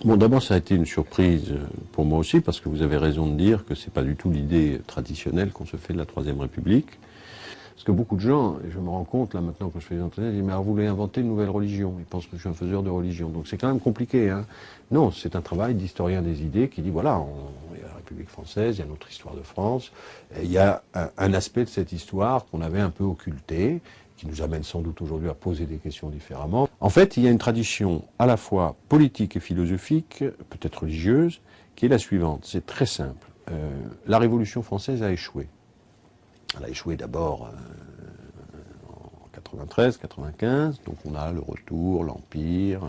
Bon, d'abord, ça a été une surprise pour moi aussi, parce que vous avez raison de dire que c'est pas du tout l'idée traditionnelle qu'on se fait de la Troisième République. Parce que beaucoup de gens, et je me rends compte là maintenant que je fais des entretiens, ils disent mais alors vous voulez inventer une nouvelle religion. Ils pensent que je suis un faiseur de religion. Donc c'est quand même compliqué. Hein. Non, c'est un travail d'historien des idées qui dit voilà, il y a la République française, il y a notre histoire de France, et il y a un aspect de cette histoire qu'on avait un peu occulté, qui nous amène sans doute aujourd'hui à poser des questions différemment. En fait, il y a une tradition à la fois politique et philosophique, peut-être religieuse, qui est la suivante. C'est très simple. La Révolution française a échoué. Elle a échoué d'abord en 93, 95, donc on a le retour, l'Empire,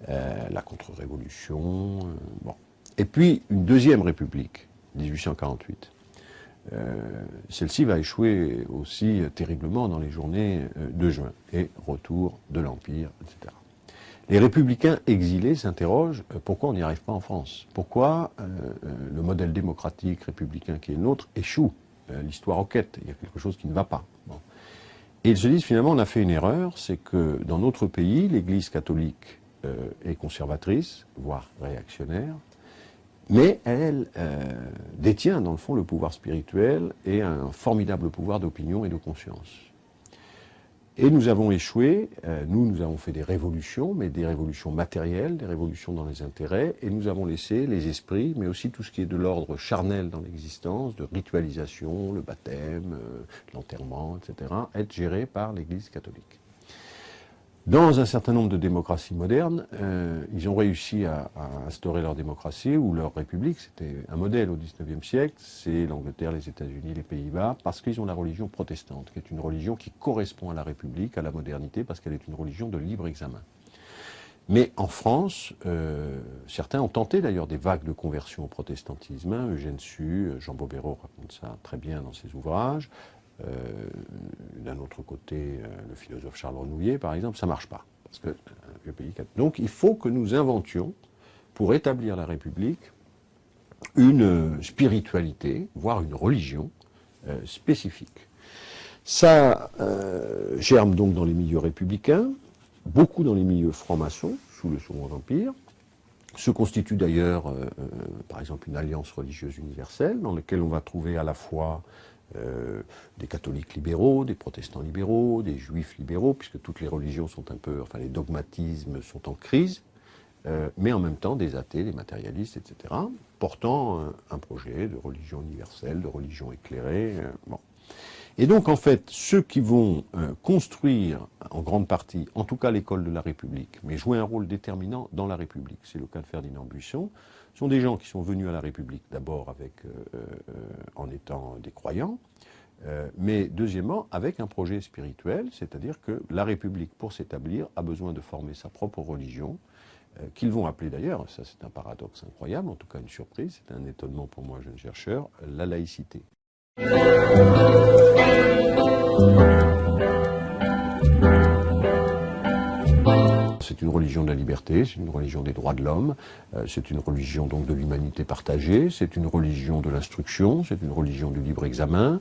la contre-révolution, bon. Et puis une deuxième République, 1848. Celle-ci va échouer aussi terriblement dans les journées de juin, et retour de l'Empire, etc. Les républicains exilés s'interrogent pourquoi on n'y arrive pas en France. Pourquoi le modèle démocratique républicain qui est le nôtre échoue. L'histoire enquête, il y a quelque chose qui ne va pas. Bon. Et ils se disent finalement on a fait une erreur, c'est que dans notre pays, l'Église catholique est conservatrice, voire réactionnaire, mais elle détient dans le fond le pouvoir spirituel et un formidable pouvoir d'opinion et de conscience. Et nous avons échoué, nous avons fait des révolutions, mais des révolutions matérielles, des révolutions dans les intérêts, et nous avons laissé les esprits, mais aussi tout ce qui est de l'ordre charnel dans l'existence, de ritualisation, le baptême, l'enterrement, etc., être gérés par l'Église catholique. Dans un certain nombre de démocraties modernes, ils ont réussi à instaurer leur démocratie ou leur république. C'était un modèle au XIXe siècle, c'est l'Angleterre, les États-Unis, les Pays-Bas, parce qu'ils ont la religion protestante, qui est une religion qui correspond à la République, à la modernité, parce qu'elle est une religion de libre examen. Mais en France, certains ont tenté d'ailleurs des vagues de conversion au protestantisme. Eugène Sue, Jean Bobéro raconte ça très bien dans ses ouvrages. D'un autre côté, le philosophe Charles Renouvier, par exemple, ça ne marche pas. Parce que le pays... Donc il faut que nous inventions, pour établir la République, une spiritualité, voire une religion spécifique. Ça germe donc dans les milieux républicains, beaucoup dans les milieux francs-maçons, sous le Second Empire. Se constitue d'ailleurs, par exemple, une alliance religieuse universelle, dans laquelle on va trouver à la fois des catholiques libéraux, des protestants libéraux, des juifs libéraux, puisque toutes les religions sont un peu, enfin les dogmatismes sont en crise, mais en même temps des athées, des matérialistes, etc., portant un projet de religion universelle, de religion éclairée. Bon. Et donc en fait, ceux qui vont construire en grande partie, en tout cas l'école de la République, mais jouer un rôle déterminant dans la République, c'est le cas de Ferdinand Buisson, sont des gens qui sont venus à la République d'abord en étant des croyants, mais deuxièmement avec un projet spirituel, c'est-à-dire que la République, pour s'établir, a besoin de former sa propre religion, qu'ils vont appeler d'ailleurs, ça c'est un paradoxe incroyable, en tout cas une surprise, c'est un étonnement pour moi, jeune chercheur, la laïcité. C'est une religion de la liberté, c'est une religion des droits de l'homme, c'est une religion donc de l'humanité partagée, c'est une religion de l'instruction, c'est une religion du libre examen,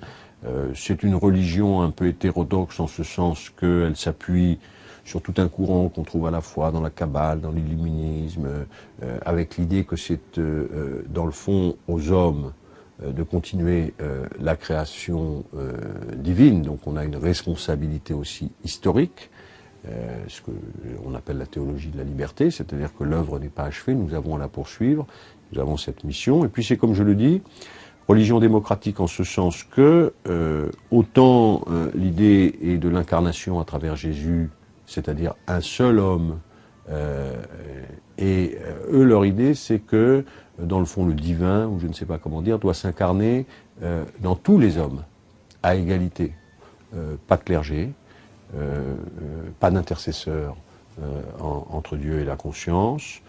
c'est une religion un peu hétérodoxe en ce sens qu'elle s'appuie sur tout un courant qu'on trouve à la fois dans la Kabbale, dans l'illuminisme, avec l'idée que c'est dans le fond aux hommes de continuer la création divine, donc on a une responsabilité aussi historique, ce qu'on appelle la théologie de la liberté, c'est-à-dire que l'œuvre n'est pas achevée, nous avons à la poursuivre, nous avons cette mission, et puis c'est comme je le dis, religion démocratique en ce sens que autant l'idée est de l'incarnation à travers Jésus, c'est-à-dire un seul homme, et eux leur idée c'est que dans le fond le divin, ou je ne sais pas comment dire, doit s'incarner dans tous les hommes, à égalité, pas de clergé, pas d'intercesseur entre Dieu et la conscience,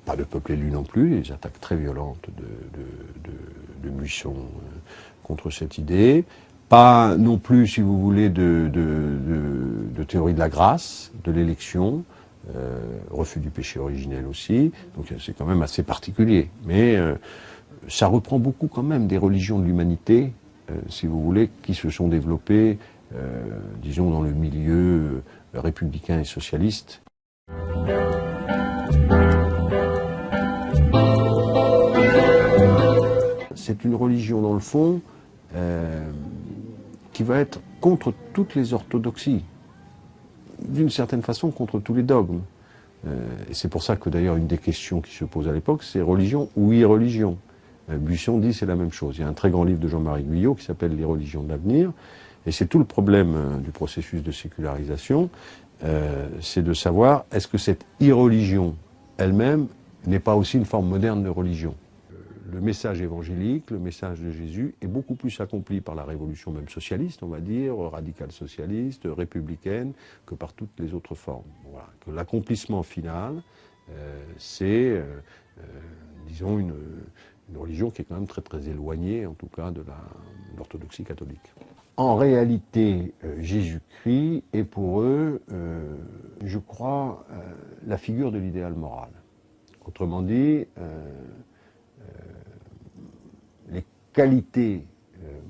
pas de peuple élu non plus, les attaques très violentes de Buisson contre cette idée, pas non plus, si vous voulez, de théorie de la grâce, de l'élection, refus du péché originel aussi, donc c'est quand même assez particulier, mais ça reprend beaucoup quand même des religions de l'humanité, si vous voulez, qui se sont développées, disons, dans le milieu républicain et socialiste. C'est une religion, dans le fond, qui va être contre toutes les orthodoxies, d'une certaine façon contre tous les dogmes. Et c'est pour ça que d'ailleurs une des questions qui se pose à l'époque, c'est religion ou irreligion. Buisson dit c'est la même chose. Il y a un très grand livre de Jean-Marie Guyot qui s'appelle Les religions de l'avenir, et c'est tout le problème du processus de sécularisation, c'est de savoir est-ce que cette irreligion elle-même n'est pas aussi une forme moderne de religion. Le message évangélique, le message de Jésus est beaucoup plus accompli par la révolution même socialiste, on va dire, radicale socialiste, républicaine, que par toutes les autres formes. Voilà. Que l'accomplissement final, c'est, disons, une religion qui est quand même très très éloignée, en tout cas, de l'orthodoxie catholique. En réalité, Jésus-Christ est pour eux, je crois, la figure de l'idéal moral. Autrement dit, les qualités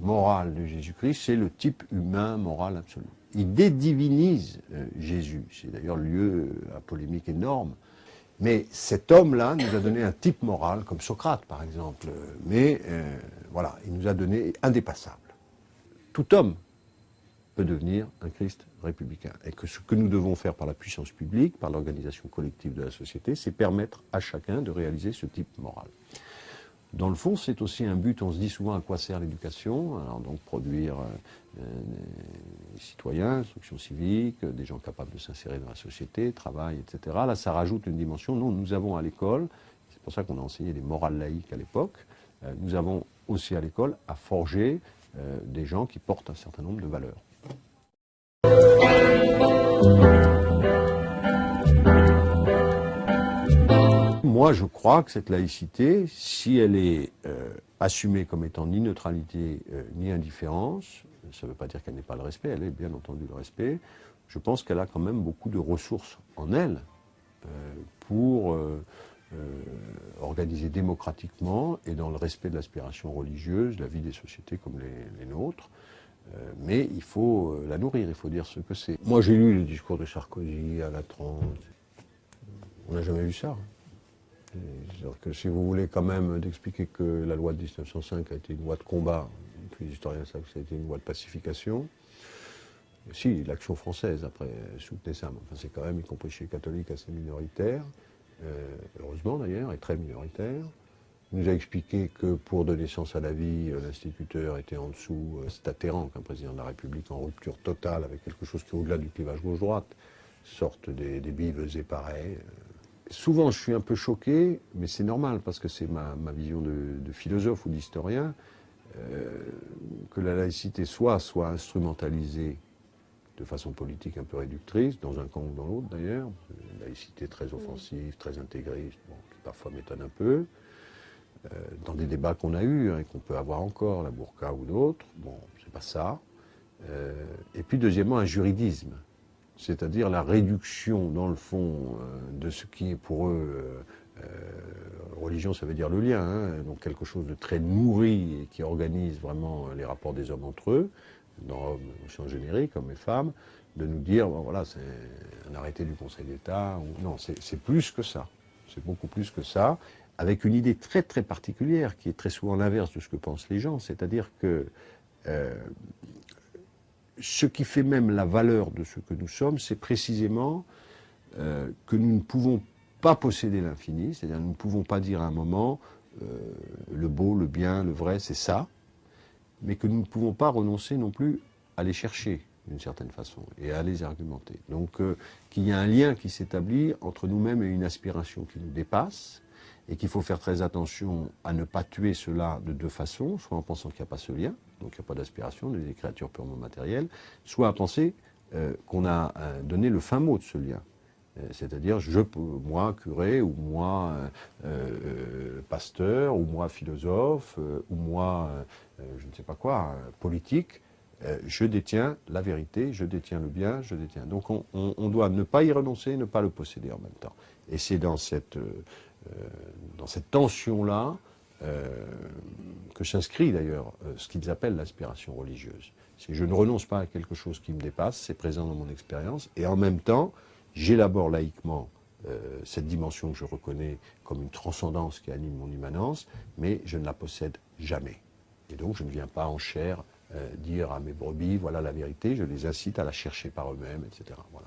morales de Jésus-Christ, c'est le type humain moral absolu. Il dédivinise Jésus, c'est d'ailleurs lieu à polémique énorme, mais cet homme-là nous a donné un type moral, comme Socrate par exemple, mais voilà, il nous a donné indépassable. Tout homme peut devenir un Christ républicain, et que ce que nous devons faire par la puissance publique, par l'organisation collective de la société, c'est permettre à chacun de réaliser ce type moral. Dans le fond, c'est aussi un but, on se dit souvent à quoi sert l'éducation, alors donc produire des citoyens, instruction civique, des gens capables de s'insérer dans la société, travail, etc. Là, ça rajoute une dimension. Nous avons à l'école, c'est pour ça qu'on a enseigné les morales laïques à l'époque, nous avons aussi à l'école à forger des gens qui portent un certain nombre de valeurs. Moi, je crois que cette laïcité, si elle est assumée comme étant ni neutralité ni indifférence, ça ne veut pas dire qu'elle n'ait pas le respect, elle est bien entendu le respect, je pense qu'elle a quand même beaucoup de ressources en elle pour organiser démocratiquement et dans le respect de l'aspiration religieuse la vie des sociétés comme les nôtres. Mais il faut la nourrir, il faut dire ce que c'est. Moi, j'ai lu le discours de Sarkozy à la 30. On n'a jamais vu ça. C'est-à-dire que si vous voulez quand même d'expliquer que la loi de 1905 a été une loi de combat, puis les historiens savent que ça a été une loi de pacification, si, l'action française, après, soutenait ça, mais enfin, c'est quand même, y compris chez les catholiques, assez minoritaire, heureusement d'ailleurs, et très minoritaire. Il nous a expliqué que pour donner sens à la vie, l'instituteur était en dessous, c'est atterrant qu'un président de la République en rupture totale avec quelque chose qui est au-delà du clivage gauche-droite sorte des bives pareils. Souvent, je suis un peu choqué, mais c'est normal, parce que c'est ma vision de philosophe ou d'historien, que la laïcité soit instrumentalisée de façon politique un peu réductrice, dans un camp ou dans l'autre d'ailleurs, une laïcité très offensive, très intégriste, bon, qui parfois m'étonne un peu, dans des débats qu'on a eus, et qu'on peut avoir encore, la burqa ou d'autres, bon, c'est pas ça. Et puis deuxièmement, un juridisme. C'est-à-dire la réduction, dans le fond, de ce qui est pour eux, religion, ça veut dire le lien, hein, donc quelque chose de très nourri et qui organise vraiment les rapports des hommes entre eux, dans hommes au sens générique, hommes et femmes, de nous dire, bon, voilà, c'est un arrêté du Conseil d'État. Non, c'est plus que ça. C'est beaucoup plus que ça, avec une idée très très particulière, qui est très souvent l'inverse de ce que pensent les gens, c'est-à-dire que ce qui fait même la valeur de ce que nous sommes, c'est précisément que nous ne pouvons pas posséder l'infini, c'est-à-dire nous ne pouvons pas dire à un moment le beau, le bien, le vrai, c'est ça, mais que nous ne pouvons pas renoncer non plus à les chercher d'une certaine façon et à les argumenter. Donc qu'il y a un lien qui s'établit entre nous-mêmes et une aspiration qui nous dépasse, et qu'il faut faire très attention à ne pas tuer cela de deux façons, soit en pensant qu'il n'y a pas ce lien, donc il n'y a pas d'aspiration, des créatures purement matérielles, soit à penser qu'on a donné le fin mot de ce lien. C'est-à-dire, moi, curé, ou moi, pasteur, ou moi, philosophe, ou moi, je ne sais pas quoi, politique, je détiens la vérité, je détiens le bien, je détiens. Donc on doit ne pas y renoncer, ne pas le posséder en même temps. Et c'est dans cette tension-là que s'inscrit d'ailleurs ce qu'ils appellent l'aspiration religieuse. C'est je ne renonce pas à quelque chose qui me dépasse, c'est présent dans mon expérience, et en même temps, j'élabore laïquement cette dimension que je reconnais comme une transcendance qui anime mon immanence, mais je ne la possède jamais. Et donc je ne viens pas en chair dire à mes brebis, voilà la vérité, je les incite à la chercher par eux-mêmes, etc. Voilà.